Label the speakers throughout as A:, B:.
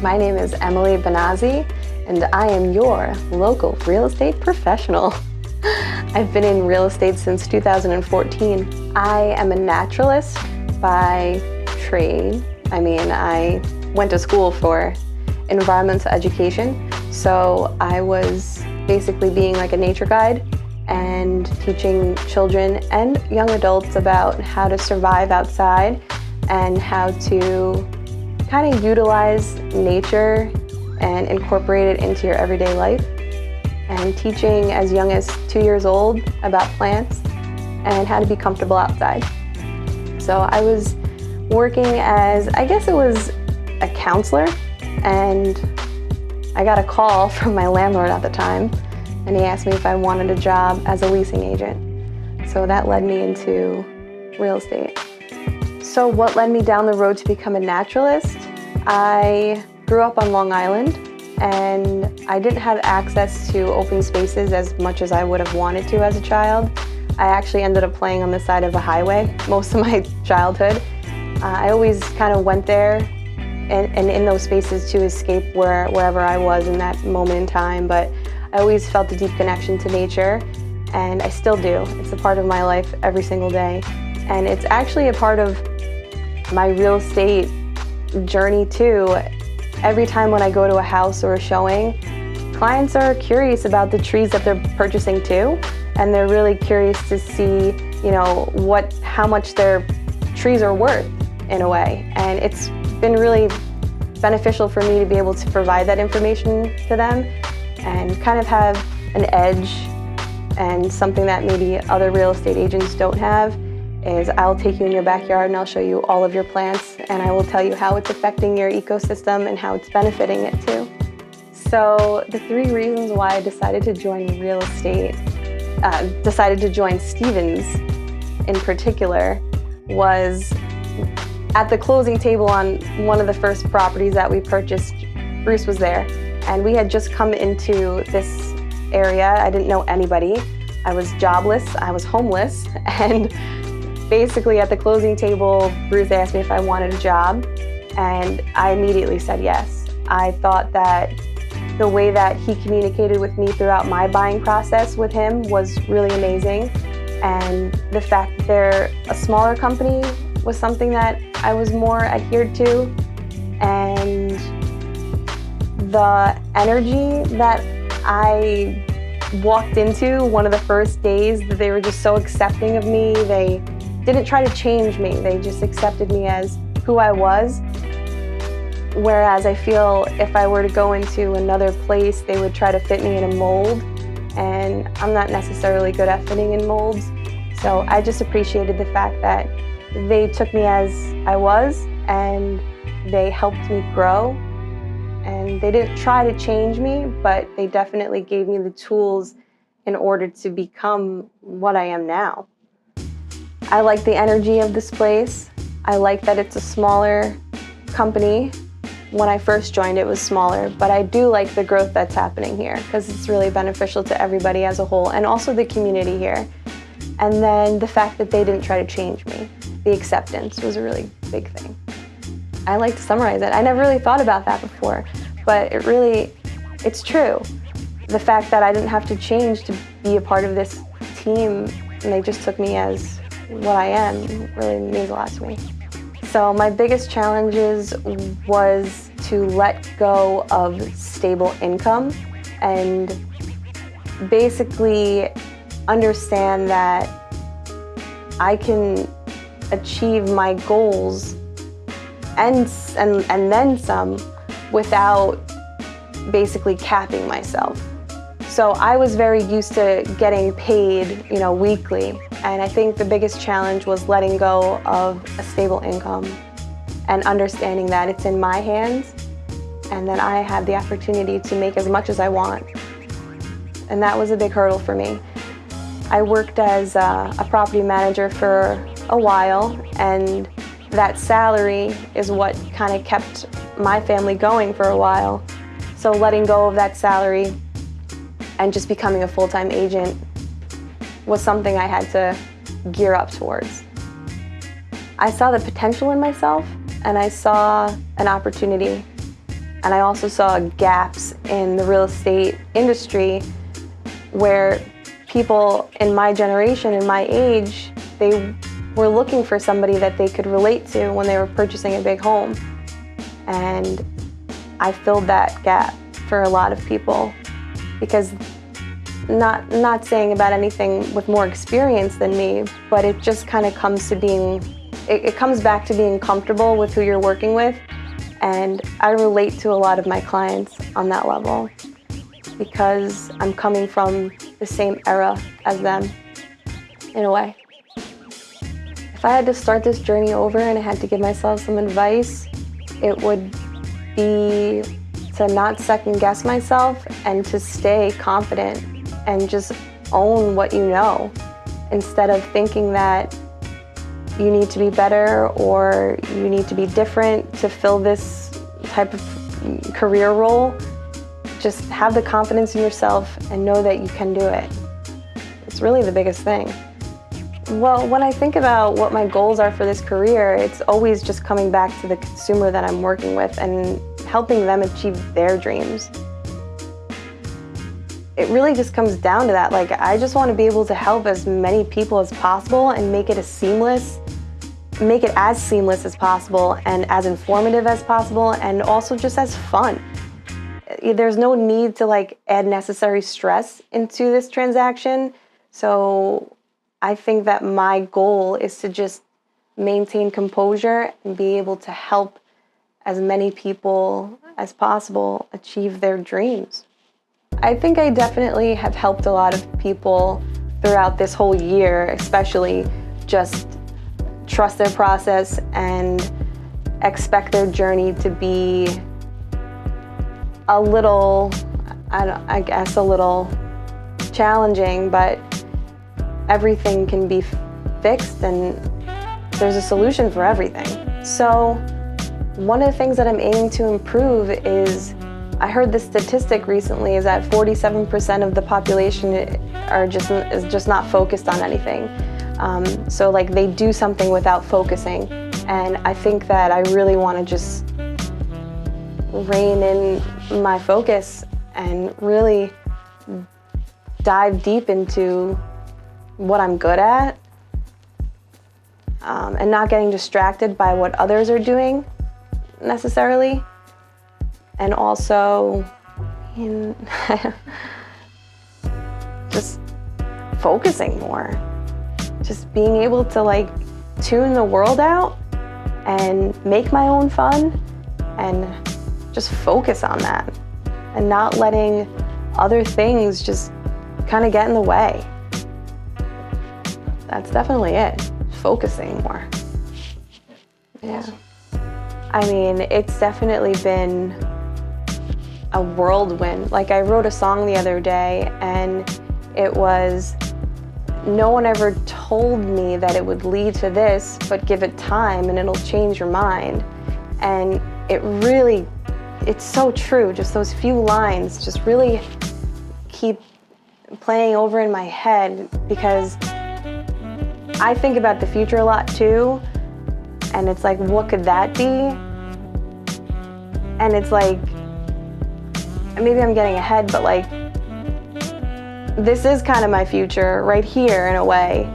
A: My name is Emily Benazzi, and I am your local real estate professional. I've been in real estate since 2014. I am a naturalist by trade. I went to school for environmental education, so I was basically being like a nature guide and teaching children and young adults about how to survive outside and how to kind of utilize nature and incorporate it into your everyday life. And teaching as young as 2 years old about plants and how to be comfortable outside. So I was working as, I guess it was a counselor, and I got a call from my landlord at the time, and he asked me if I wanted a job as a leasing agent. So that led me into real estate. So what led me down the road to become a naturalist? I grew up on Long Island, and I didn't have access to open spaces as much as I would have wanted to as a child. I actually ended up playing on the side of a highway most of my childhood. I always kind of went there and in those spaces to escape wherever I was in that moment in time, but I always felt a deep connection to nature, and I still do. It's a part of my life every single day, and it's actually a part of my real estate journey too. Every time when I go to a house or a showing, clients are curious about the trees that they're purchasing too, and they're really curious to see, how much their trees are worth in a way. And it's been really beneficial for me to be able to provide that information to them and kind of have an edge, and something that maybe other real estate agents don't have is I'll take you in your backyard and I'll show you all of your plants, and I will tell you how it's affecting your ecosystem and how it's benefiting it too. So the 3 reasons why I decided to join real estate, decided to join Stevens in particular, was at the closing table on one of the first properties that we purchased. Bruce was there, and we had just come into this area. I didn't know anybody. I was jobless, I was homeless, and basically at the closing table, Bruce asked me if I wanted a job, and I immediately said yes. I thought that the way that he communicated with me throughout my buying process with him was really amazing, and the fact that they're a smaller company was something that I was more adhered to, and the energy that I walked into one of the first days, that they were just so accepting of me. They didn't try to change me, they just accepted me as who I was. Whereas I feel if I were to go into another place, they would try to fit me in a mold, and I'm not necessarily good at fitting in molds. So I just appreciated the fact that they took me as I was, and they helped me grow. And they didn't try to change me, but they definitely gave me the tools in order to become what I am now. I like the energy of this place. I like that it's a smaller company. When I first joined, it was smaller, but I do like the growth that's happening here because it's really beneficial to everybody as a whole, and also the community here. And then the fact that they didn't try to change me. The acceptance was a really big thing. I like to summarize it. I never really thought about that before, but it's true. The fact that I didn't have to change to be a part of this team, and they just took me as what I am, really means a lot to me. So my biggest challenges was to let go of stable income and basically understand that I can achieve my goals and then some without basically capping myself. So I was very used to getting paid, weekly. And I think the biggest challenge was letting go of a stable income and understanding that it's in my hands and that I have the opportunity to make as much as I want. And that was a big hurdle for me. I worked as a property manager for a while, and that salary is what kind of kept my family going for a while. So letting go of that salary and just becoming a full-time agent was something I had to gear up towards. I saw the potential in myself, and I saw an opportunity And I also saw gaps in the real estate industry where people in my generation, in my age, they were looking for somebody that they could relate to when they were purchasing a big home. And I filled that gap for a lot of people, because not saying about anything with more experience than me, but it just kind of comes to being, it comes back to being comfortable with who you're working with. And I relate to a lot of my clients on that level because I'm coming from the same era as them, in a way. If I had to start this journey over and I had to give myself some advice, it would be to not second guess myself and to stay confident and just own what you know, instead of thinking that you need to be better or you need to be different to fill this type of career role. Just have the confidence in yourself and know that you can do it. It's really the biggest thing. Well, when I think about what my goals are for this career, it's always just coming back to the consumer that I'm working with and helping them achieve their dreams. It really just comes down to that. Like, I just want to be able to help as many people as possible and make it as seamless as possible and as informative as possible, and also just as fun. There's no need to like add necessary stress into this transaction. So I think that my goal is to just maintain composure and be able to help as many people as possible achieve their dreams. I think I definitely have helped a lot of people throughout this whole year, especially just trust their process and expect their journey to be a little, I guess a little challenging, but everything can be fixed and there's a solution for everything. So one of the things that I'm aiming to improve is, I heard this statistic recently, is that 47% of the population is just not focused on anything. So like they do something without focusing. And I think that I really want to just rein in my focus and really dive deep into what I'm good at, and not getting distracted by what others are doing necessarily. And also, just focusing more. Just being able to like tune the world out and make my own fun and just focus on that and not letting other things just kind of get in the way. That's definitely it. Focusing more. Yeah. I mean, it's definitely been a whirlwind. Like, I wrote a song the other day and it was, no one ever told me that it would lead to this, but give it time and it'll change your mind. And it really, it's so true. Just those few lines just really keep playing over in my head, because I think about the future a lot too. And it's like, what could that be? And it's like, maybe I'm getting ahead, but like, this is kind of my future right here in a way.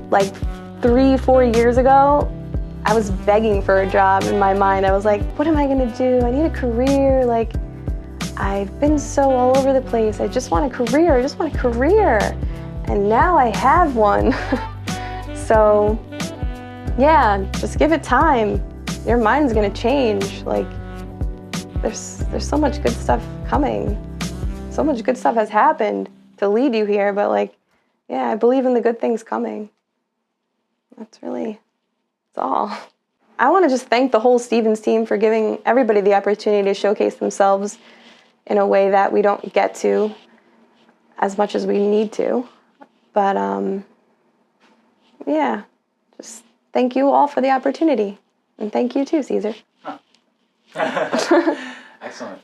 A: Like 3-4 years ago, I was begging for a job in my mind. I was like, what am I gonna do? I need a career. Like, I've been so all over the place. I just want a career. I just want a career. And now I have one. So yeah, just give it time. Your mind's gonna change. Like, there's so much good stuff coming. So much good stuff has happened to lead you here, but like, yeah, I believe in the good things coming. That's all. I want to just thank the whole Stevens team for giving everybody the opportunity to showcase themselves in a way that we don't get to as much as we need to. But yeah, just thank you all for the opportunity. And thank you too, Caesar.
B: Huh. Excellent.